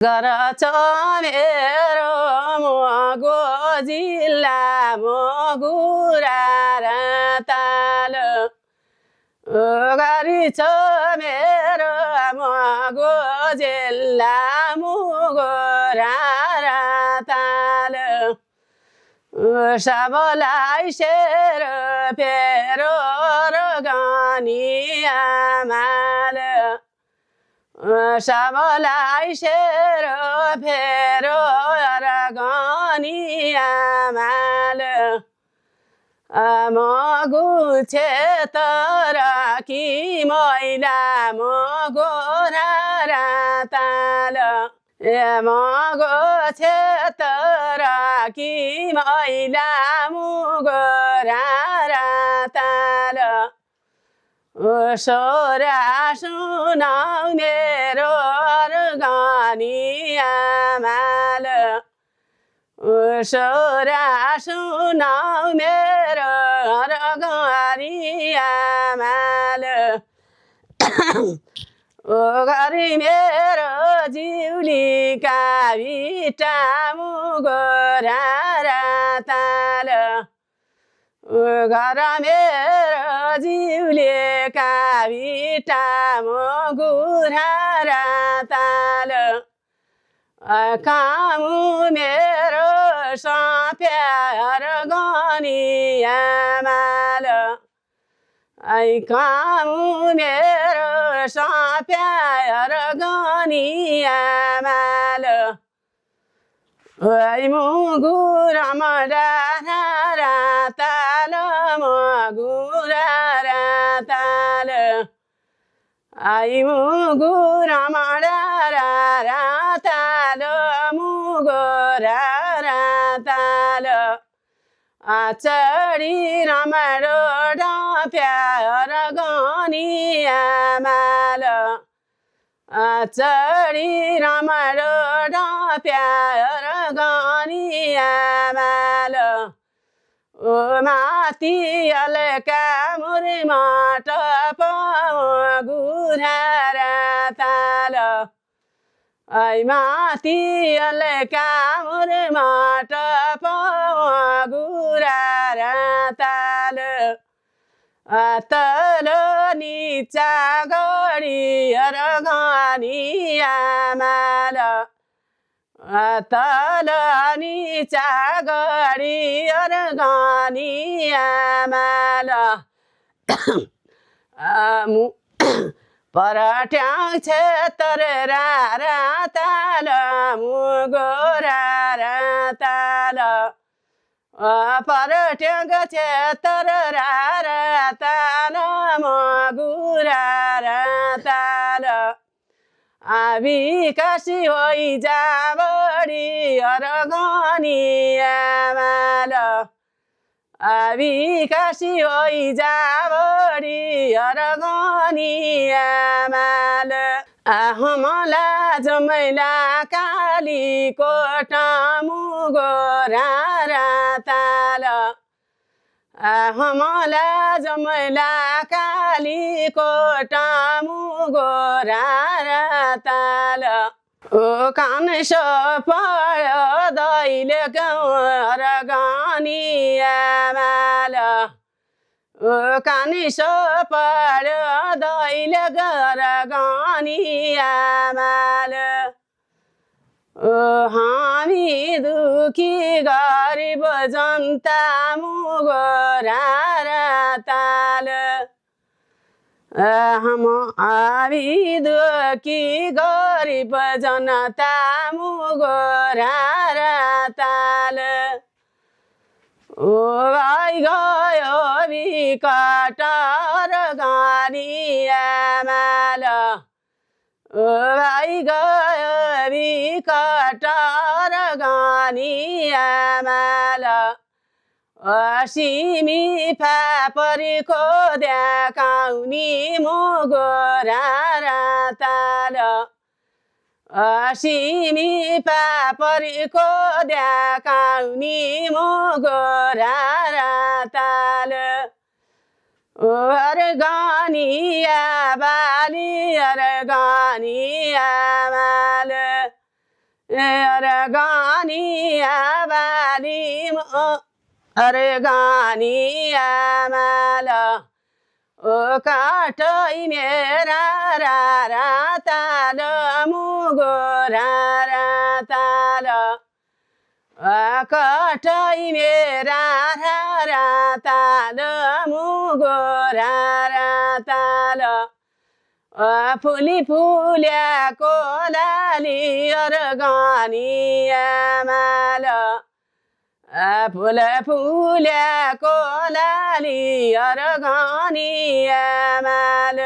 गरछ मेरो मगो जिल्ला मगुरा र ताल गरी छ मेरो मगो जिल्ला मुगुरा र ताल सबलाई सेर फेरो र गानी आमाल सबलाई सेर फेरो र गानी आमाल मगु छेतर कि मैला मगो र ताल मगो छेतर कि मैला मुगो र ताल सोरा सुनाउ मेरो गानी आमाल सोरा सुनाउ मेरो गानी आमाल गरी मेरो जिउलीका भिटा मुगो र ताल घर मेरो जिउलेका भिटा मुगुरा र ताल कामु मेरो सप्यार गानी आमाल कामु मेरो सप्यार गानी आमाल मुगुरा र ताल मुगुरा र ताल मुगुरा र ताल मुगुरा र ताल चढी रमाडो डप्यार गानी आमाल चढी रमाडो डप्यार गानी आमाल माथि अलका मुरमाट गुरा र ताल माथि अलका मुरमाट गुरा र ताल तल निचा गरी गानी आमाल तल निचा गरी गानी आमाल परट्याङ छेतर र ताल मुगुरा र ताल परट्याङ छेतर र ताल मुगुरा र ताल विकासी होइ जा बढी गानी आमाल विकासी होइ जा बढी गानी आमाल हमला जमैला काली कोटा मुगुरा र ताल हमला जमैला काली कोटा मुगुरा र ताल कान सपयो दैले गौर गानी आमाल कान सपयो दैले गौर गानी आमाल हामी दुखी गरिब जनता मुगुरा र ताल हामी दुखी गरिब जनता मुगुरा र ताल भाइ गयो विकट र गानी आमाल भाइ गयो विकट र गानी आमाल सिमी फापरीको देखाउनी मुगुरा र ताल सिमी फापरीको देखाउनी मुगुरा र ताल गानी आमाल अरे गानिया बाली अरे गानिया माल ओ काठै मेरा रा ताल मुगो रा ताल काठै मेरा रा ताल मुगो रा ताल फुली फुल्याको लाली अर्गानिया माल फुल फुल्याको लाली अर्गानिया माल